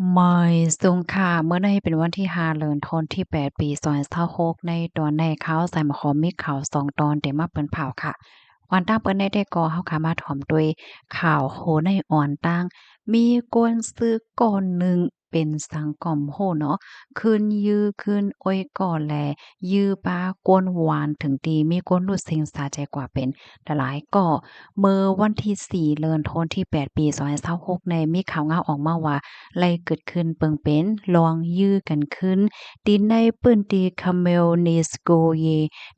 ไม่สูงค่ะเมื่อในเป็นวันที่5เดือนธันวาคมที่8ปี2026ในตอนในข่าวใส่หมอขอมีข่าว2ตอนได้มาเปิ้นเผาค่ะวันตั้งเปิ้นได้ก่อเฮาค่ะมาถ่อมด้วยข่าวโหในอ่อนตั้งมีกวนซื้อก่อนหนึ่งเป็นสังก่อมโหเนาะขึ้นยื้อขึ้นอ้อยก่อแลยื้อปากวนหวานถึงตีมีกวนรู้สึงสาใจกว่าเป็นหลายก่อเมื่อวันที่4เดือนธันวาคมที่8ปี2026ในมีข่าวงาออกมาว่า ไล่เกิดขึ้นเปิงเป็นลองยื้อกันขึ้นตีในปื้นตีคาเมลนิสโกเย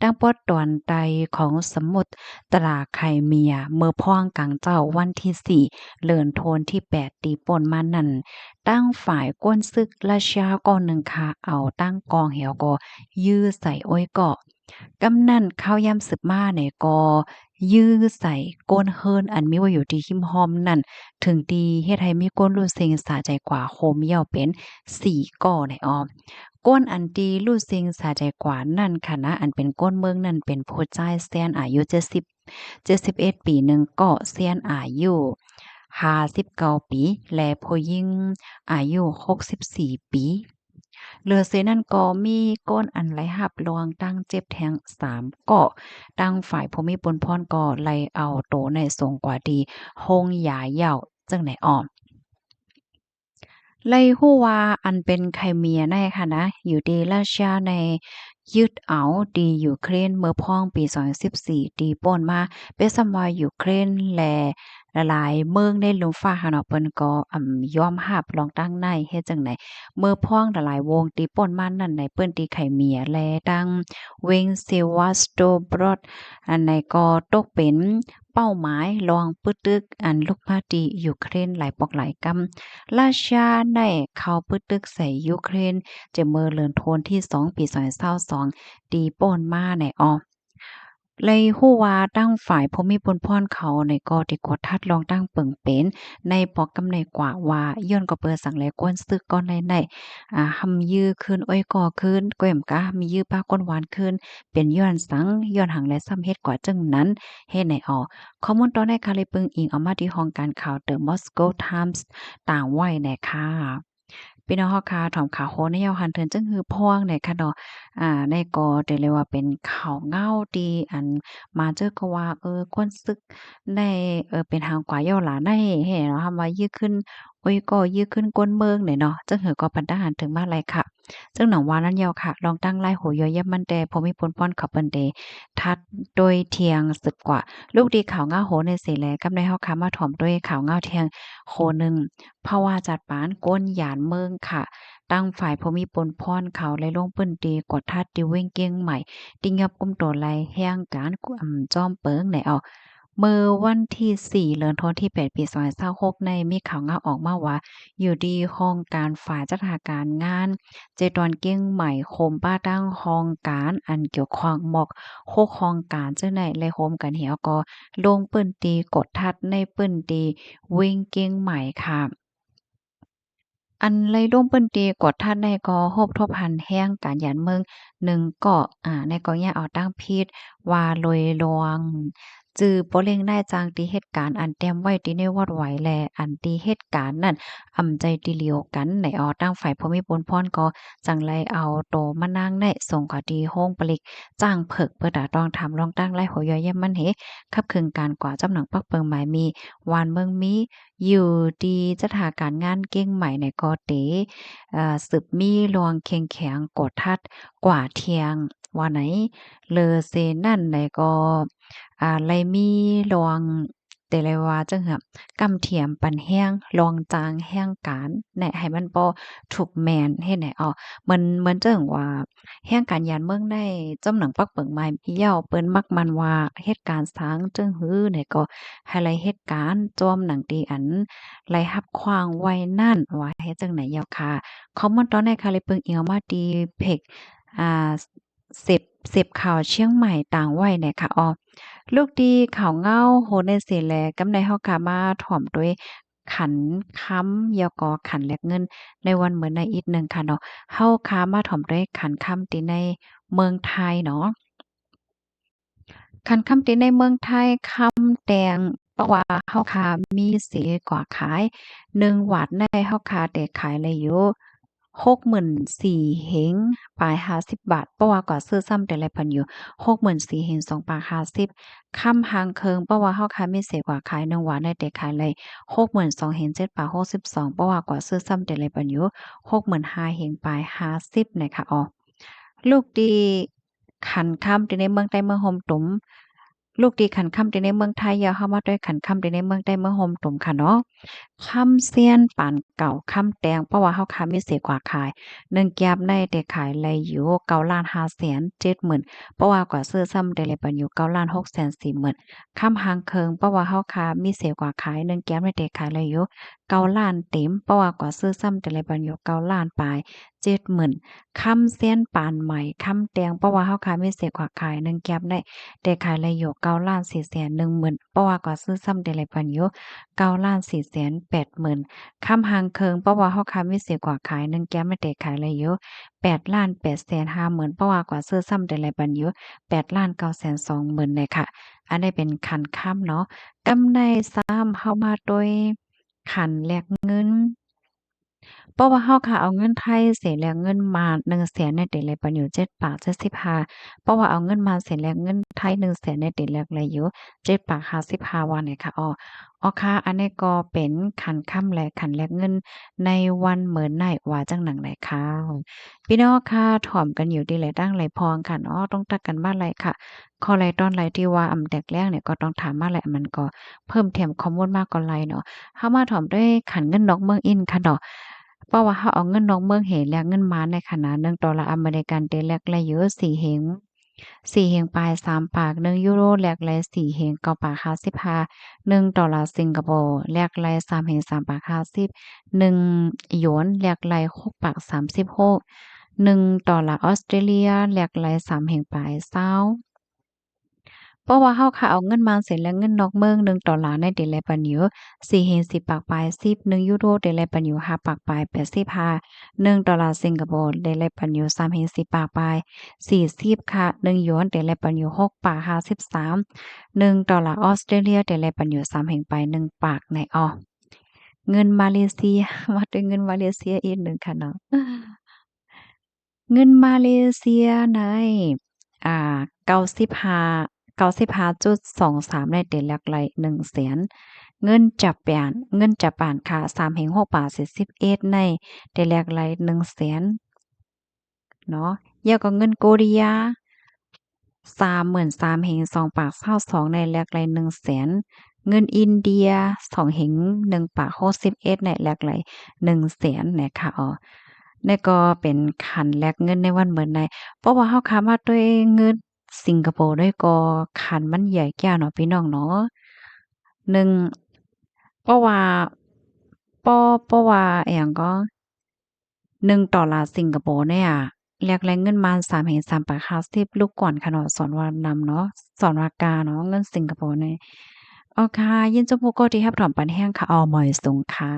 ตั้งปอดตอนใดของสมุทรตราไครเมียเมื่อพ้องกลางเจ้าวันที่4เดือนธันวาคมที่8ตีป่นมานั่นตั้งฝ่ายก้นซึกราชาก่อนหนึ่งค่ะเอาตั้งกองเหวก็ยื้อใส่อ้อยเกาะกำนั่นข้าวยามสืบมาเนี่ยก็ยื้อใส่ก้นเฮิรนอันมีไว้อยู่ที่หิมหอมนั่น ถึงดีเฮ็ดให้มีก้นรู้เซ็งสาใจกว่าโคมเหย้าเป็น4ก่อในอ้อมก้นอันดีรู้เซ็งสาใจกว่านั่นค่ะนะอันเป็นก้นเมืองนั่นเป็นผู้ชายแสนอายุ70 71ปีหนึ่งก็เซียนอายุ59ปีและผู้หญิงอายุ64ปีเหลือเสนั่นก็มีก้นอันไหลหับรองตั้งเจ็บแทง3เกาะตั้งฝ่ายผู้มีปนพรก็ไล่เอาโตในทรงกว่าดีฮงหยาเหย่าจังไหนอ้อม ไล่ฮู้ว่าอันเป็นไครเมียในค่ะนะอยู่ดีรัสเซียในยึดเอาดียูเครนเมื่อพ้องปี2014ตีป่นมาเป็นสำว่ายูเครนและหลายๆเมืองในลุ่มฟ้าหั้นเนาะเปิ้นก็ยอมรับลองตั้งในเฮ็ดจั่งใดเมื่อพ้องหลายๆวงตีป่นมานั่นในเปิ้นตีไครเมียและตั้งเวงเซวาสโตบรอดอันไหนก็ตกเป็นเป้าหมายลองปึตึกอันลุกมาตียูเครนหลายปอกหลายกำ ราชาได้เข้าปึกตึกใส่ยูเครนจะเมื่อเลือนโทนที่2ปี2022ตีโป้นมาในออเลยฮู้ว่าตั้งฝ่ายผู้มีพลพรเขาในก็ที่กดทัดลองตั้งเปิงเป็นในปอกกำในกว่าว่าย้อนก็เปิดสั่งแลกวนซึกก่อนในหำยื้อขึ้นอ้อยก่อขึ้นก้อยมกะมียื้อปาก้นหวานขึ้นเป็นย้อนสังย้อนหังและซ้ำเฮ็ดกว่าจึงนั้นเฮ็ดในออข้อมูลตอนในคาเลยปึงอิงเอามาที่ห้องการข่าว The Moscow Times ต่างไว้แน่ค่ะพี่น้องเฮาค่ะถ่อมข่าวโฮในยาวหันเทินจึงฮือพ่วงในค่ะเนาะในก็ได้เรียกว่าเป็นข่าวเงาดีอันมาเจอก็ว่ากวนซึกในเป็นทางกว่าเย้าหลาในแฮ่เนาะคำว่ายื้อขึ้นโอ้ยก็ยื้อขึ้นก้นเมืองเนี่ยเนาะจึงหือก็พันทหารถึงมาไรค่ะซึ่งหนองว่านั้นยาวค่ะลองตั้งไล่โหยอย่ำมันแต่พอมีปนป้อนขับเปิ้นเดทัดโดยเทียงสึกกว่าลูกดีข่าวเงาโหในเสแลกำในเฮาค่ะมาถ่อมด้วยข่าวเงาเทียงโหนึง เพราะว่าจัดปานก้นหยานเมืองค่ะตั้งฝ่ายผู้มีปนพรเขาและลงปื้นตีกดทัดติเว้งเก้งใหม่ติงับกุมโตไลแห่งการจอมเปิงไหนเอาเมื่อวันที่4เดือนธันวาคมที่8ปี2026ในมีข่าวงาออกมาว่าอยู่ดีห้องการฝ่ายจัดหาการงานเจตอนเก้งใหม่โคมป้าตั้งห้องการอันเกี่ยวข้องหมอกโคกห้องการจังได๋และโฮมกันเหี่ยวก็ลงปื้นตีกดทัดในปื้นตีเว้งเก้งใหม่ค่ะ อันไลร่มเปิ้นตีกดทัดในก็ฮบทบหันแห้งการหยันเมืองหนึ่งก็ในก็เนี่ยเอาตั้งพิษว่าลอยลวงจื้อบ่เร่งได้จางตีเหตุการณ์อันแต้มไว้ที่ในวัดไหวแลอันตีเหตุการณ์นั้นใจตีเหลียวกันในออตั้งฝ่ายภูมิพลพรก็จังไลเอาโตมานั่งได้ส่งก็ดีโฮงปลิกจ้างเผิกเปิดตาต้องทำลองตั้งไล่หัวย่อยย่ำมันเหคับคึงการกว่าจำหนังปักเปิงหมายมีวานเมืองมี อยู่ดีสถานการณ์งานเก่งใหม่ในกอเตสืบมีลวงเข็งแข็งกดทัดกว่าเทียงว่าไหนเลอเซนั่นในก็ไลมีลวงแต่ละว่าจังหะกำเทียมปันแห้งลองจางแห้งการแหน่ให้มันบ่ถูกแม่นเฮ็ดให้อ้อเหมือนจั่งว่าแห้งการยานเมืองได้จำหนังปักเปิงไม้มีเหย้าเปิ้นมักมันว่าเหตุการณ์สางจึงฮื้อเนี่ยก็ให้ไลเหตุการณ์จอมหนังตีอันไลรับขว้างไว้นั่นว่าเฮ็ดจั่งไหนเหย้าค่ะคอมเมนต์ตอนในค่ะเลยเปิงอิงเอามาตีเพจอ่าเสพข่าวเชียงใหม่ต่างไว้เนี่ยค่ะอ้อ ลูกดีข่าวเงาโหในเสียแลกำในเฮากามาถ่อมด้วยขันค้ำยกขันแลกเงินในวันเหมือนในอีกหนึ่งค่ะเนาะเฮาค้ามาถ่อมด้วยขันค้ำตีในเมืองไทยเนาะขันค้ำตีในเมืองไทยค้ำแดง เพราะว่าเฮาคามีสิกว่าขาย1 หวาดในเฮาคาได้ขายเลยอยู่64,000เฮงปลาย50 บาทเพราะว่าก็ซื้อซ้ำแต่ละเพิ่นอยู่64,000เฮง2.50ค่ำหางเคิงเพราะว่าเฮาคามีเสกว่าขาย1 หวาดได้แต่ขายเลย62,000เฮง7.62เพราะว่าก็ซื้อซ้ำแต่ละเพิ่นอยู่65,000เฮงปลาย50นะคะอ๋อลูกดีขันค่ำที่ในเมืองใต้เมืองโฮมตุ่มลูกดีขันค่ำที่ในเมืองไทยอย่าเข้ามาด้วยขันค่ำที่ในเมืองใต้เมืองโฮมตุ่มค่ะเนาะ ค่ำเซียนปานเก่าค่ำแดงเพราะว่าเฮาค้ามีเสกว่าขาย1แก๊บได้แต่ขายไลอยู่9,570,000เพราะว่ากว่าซื้อซ้ำได้เลยปันอยู่9,640,000ค่ำหางเคิงเพราะว่าเฮาค้ามีเสกว่าขาย1แก๊บได้แต่ขายไลอยู่9,000,000เต็มเพราะว่ากว่าซื้อซ้ำได้เลยปันอยู่9,000,000ปลาย70,000ค่ำเซียนปานใหม่ค่ำแดงเพราะว่าเฮาค้ามีเสกว่าขาย1แก๊บได้แต่ขายไลอยู่9,410,000เพราะว่ากว่าซื้อซ้ำได้เลยปันอยู่ 9,480,000ค่ำหางเคิงเพราะว่าเฮาค้ามีสิทธิ์กว่าขาย1แก้มไม่ได้ขายเลยอยู่8,850,000เพราะว่ากว่าซื้อซ้ำได้หลายปันอยู่8,920,000เลยค่ะอันนี้เป็นคันค่ำเนาะกำไรซ้ำเฮามาโดยขันแลกเงิน เพราะว่าเฮาค่ะเอาเงินไทยเสียแลกเงินมา100,000ในเต็ดแลกปันอยู่7.75เพราะว่าเอาเงินมาเสียแลกเงินไทย100,000ในเต็ดแลกเลยอยู่7.55ว่าเนี่ยค่ะอ้อค่ะอันนี้ก็เป็นขันค่ำและขันแลกเงินในวันเหมือนไหนว่าจังหนังไหนค่ะพี่น้องค่ะถ่อมกันอยู่ดีแหละดั้งไหลพองค่ะเนาะต้องตักกันมาไหลค่ะข้อไหลตอนไหลที่ว่าแตกแรกเนี่ยก็ต้องถามมาแหละมันก็เพิ่มเติมข้อมูลมากกว่าไหลเนาะเฮามาถ่อมด้วยขันเงินนอกเมืองอินค่ะเนาะ เพราะว่าเขาเอาเงินนอกเมืองเหแลกเงินมาในขณะ$1อเมริกันได้แลกได้เยอะ4เฮงปลาย3ปาก1 ยูโรแลกได้4เฮง9ปาก55$1สิงคโปร์แลกได้3เฮง3ปาก50หยวนแลกได้6ปาก36$1ออสเตรเลียแลกได้3เฮงปลาย20เพราะว่าเฮาค่ะเอาเงินมาเสร็จแล้วเงินนอกเมือง$1ในเดลัยปันอยู่4เฮง10ปากปลาย10ยูโรเดลัยปันอยู่5ปากปลาย85$1สิงคโปร์เดลัยปันอยู่3เฮง10ปากปลาย40ค่ะ1หยวนเดลัยปันอยู่6ปาก53$1ออสเตรเลียเดลัยปันอยู่3เฮงปลาย1ปากในอ้อเงินมาเลเซียมาด้วยเงินมาเลเซียอีกหนึ่งค่ะเนาะ เงินมาเลเซียในอ่า95.23ในเดือนแรกไล100,000เงินญี่ปุ่นค่ะ3.641ในเดือนแรกไล100,000เนาะแล้วก็เงินโกเรีย33.222ในแลกไล100,000เงินอินเดีย2.161ในแลกไล100,000นะคะอ๋อนี่ก็เป็นคันแลกเงินในวันเหมือนในเพราะว่าเฮาค้ามาด้วยเงินสิงคโปร์ด้วยก็คันมันใหญ่แก้วเนาะพี่น้องเนาะหนึ่งเพราะว่าเพราะว่าอิหยังก็$1สิงคโปร์เนี่ยแลกแลงเงินมา3.350ลูกก่อนค่ะเนาะสอนว่านำเนาะสอนว่ากาเนาะเงินสิงคโปร์นี่อ้อค่ะยินจบผู้ก็ที่รับถอมปันแห้งค่ะอ้อหมอยสุงค่ะ